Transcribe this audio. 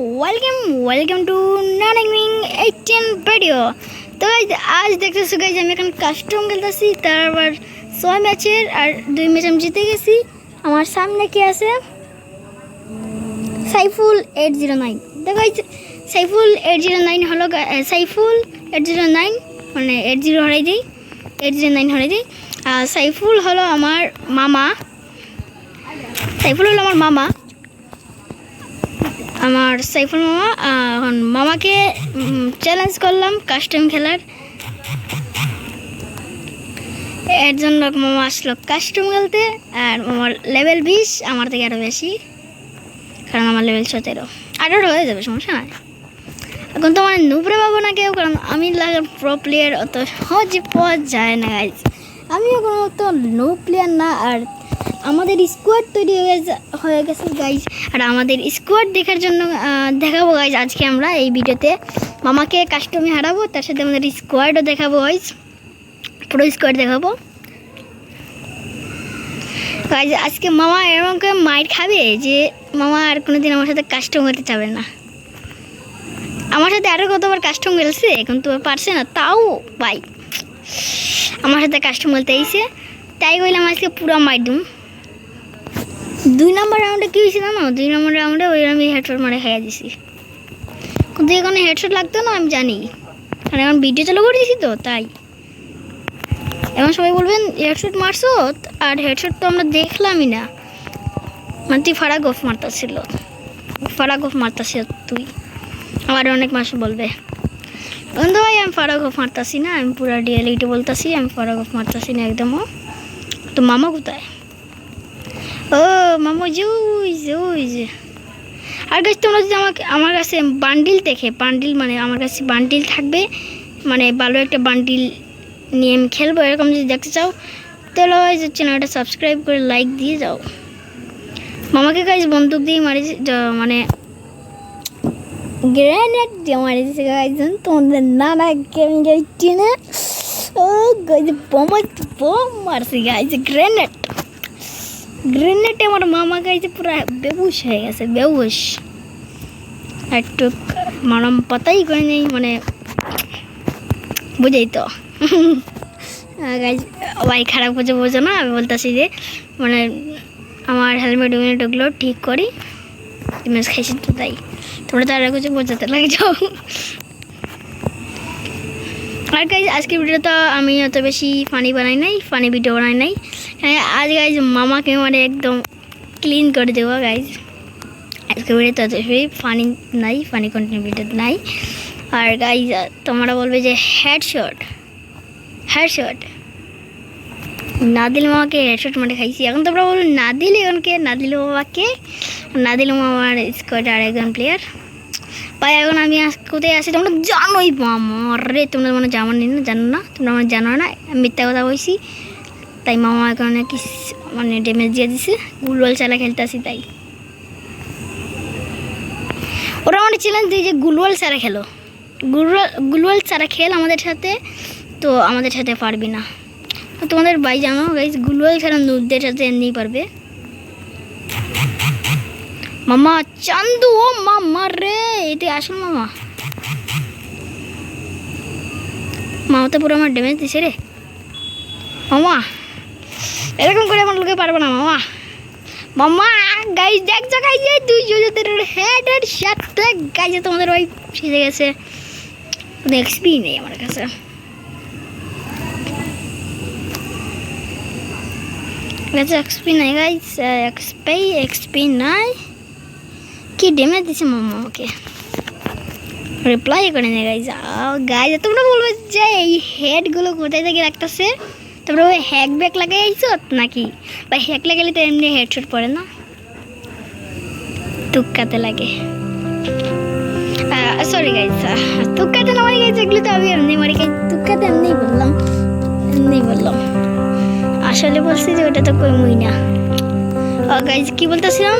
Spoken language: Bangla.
Welcome to নানামিং 18 video. তো আজ দেখতেছো গাইজ আমি এখন কাস্টম খেলতেছি, তারপর 6 ম্যাচের আর 2 ম্যাচ আমি জিতে গেছি। আমার সামনে কি আছে? সাইফুল 809। তো গাইজ সাইফুল 809 হলো সাইফুল 809 মানে 80 হরাই দিই, 809 হরাই দিই। সাইফুল হলো আমার মামা, আমার সাইফুল মামা। এখন মামাকে চ্যালেঞ্জ করলাম কাস্টম খেলার, এর জন্য মামা আসলো কাস্টম খেলতে। আর মামার লেভেল 20, আমার থেকে আরও বেশি, কারণ আমার লেভেল 17, 18 হয়ে যাবে, সমস্যা নাই। এখন তো আমার নুবরে পাবো না কেউ, কারণ আমি প্রো প্লেয়ার অত সহজে পাওয়া যায় না গাইজ। আমিও কোনো তো নো প্লেয়ার না। আর আমাদের স্কোয়াড তৈরি হয়ে গেছে গাইজ, আর আমাদের স্কোয়াড দেখার জন্য দেখাবো গাইজ আজকে আমরা এই ভিডিওতে। মামাকে কাস্টমে হারাবো, তার সাথে আমাদের স্কোয়াডও দেখাবো গাইজ, পুরো স্কোয়াড দেখাবো গাইজ। আজকে মামা এরকম করে মাইর খাবে যে মামা আর কোনোদিন আমার সাথে কাস্টম করতে চাবে না। আমার সাথে আরও কতবার কাস্টম খেলছে, এখন তো পারছে না, তাও ভাই আমার সাথে কাস্টম খেলতে এসে, তাই বললাম আজকে পুরো মাইর দুম। 2 নম্বর রাউন্ডে কী হয়েছিল না, 2 নম্বর রাউন্ডে ওই আমি হেডশট মারে খাইয়া দিছি, কিন্তু এখানে হেডশট লাগতো না আমি জানি, কারণ এখন ভিডিও চালু করে দিয়েছি তো তাই। এখন সবাই বলবেন হেডশট মারছো, আর হেডশট তো আমরা দেখলামই না, মানে তুই ফাড়া গফ মারতাছিল তুই, আমার অনেক মানুষ বলবে। কিন্তু ভাই আমি ফাড়া গফ মারতাছি না, আমি পুরো রিয়েলিটি বলতাছি, আমি ফাড়া গফ মারতাছি না একদমও। তো মামা কোথায়? ও মামা যে আর গাছ, তোমরা যদি আমার কাছে বান্ডিল দেখে, বান্ডিল মানে আমার কাছে বান্ডিল থাকবে, মানে ভালো একটা বান্ডিল নিয়ে আমি খেলবো, এরকম যদি দেখতে চাও তাহলে ওই যে চ্যানেলটা সাবস্ক্রাইব করে লাইক দিয়ে যাও। মামাকে গাছ বন্দুক দিয়ে মারি, মানে গ্রেনেড দিয়ে মারি দিচ্ছে গাছ, তোমাদের নানা টেনে ও গাছ বোম মারছি গাছ, গ্রেনেডে আমার মামা গাইছে পুরো বেহুশ হয়ে গেছে, বেহুশ। একটু মারাম পাতাই করে নেই, মানে বুঝেই তো গাইজ। ভাই খারাপ কিছু বোঝো না, আমি বলতেছি যে মানে আমার হেলমেট ওগুলো ঠিক করি, ইমেজ খাইছি তো তাই, তোমরা তো আর কিছু বোঝাতে লাগে যাও। আর গাইজ আজকের ভিডিওটা আমি অত বেশি ফানি ভিডিও বানাই নাই। আজ গাইজ মামাকে মানে একদম ক্লিন করে দেবো গাইজ। আজকের ভিডিও তো ফানি কন্টেন্ট ভিডিও নাই। আর গাইজ তোমরা বলবে যে হেডশট নাদিল মামাকে হেডশট মারে খাইছি। এখন তোমরা বলবে নাদিল মামাকে, নাদিল মামার স্কোয়াড আর একজন প্লেয়ার ভাই। এখন আমি কোথায় আছি তোমরা জানোই, মামা রে তোমরা মানে জানো না, তোমরা মানে জানো না, মিথ্যা কথা বলছি। তাই মামা এখন কি মানে ড্যামেজ দিয়ে দিছে, গুলওয়াল চালা খেলতে আসি তাই। ওরা মানে চ্যালেঞ্জ দিয়ে যে গুলওয়াল ছাড়া খেল আমাদের সাথে, তো আমাদের সাথে পারবি না। তোমাদের ভাই জানো গাইজ, গুলওয়াল ছাড়া নুরদের সাথে এমনি পারবে। মামা চান্দু, ও মামা রে, এতে আসল মামা তো পুরো আমার ড্যামেজ দিছে রে মামা। এরকম করে আমার লোকে পারবে না মামা গাইজ। দেখছো গাইজ, 2 হেডের সাথে গাইজ তোমাদের ভাই শিখে গেছে, কোনো এক্সপি নেই আমার কাছে। এক্সপি নাই গাইজ, এক্সপি নাই। কি ড্যামেজ দিছে মামা আমাকে, রিপ্লাই করে নেই গাইজ। তোমরা বলবে যে এই হেডগুলো কোথায় থেকে রাখতেছে, তোমরা ওই হ্যাক ব্যাক লাগাই আইছো নাকি? বা হ্যাক লাগালে তো এমনি হেডশট পড়ে না, তুক্কাতে লাগে। সরি গাইজ, তুক্কাতে না মারি গাইজ, এগুলো তো আমি এমনি মারি গাইজ, তুক্কাতে এমনি বললাম, আসলে বলছি যে ওটা তো কই মুই না। গাইজ কি বলতেছিলাম,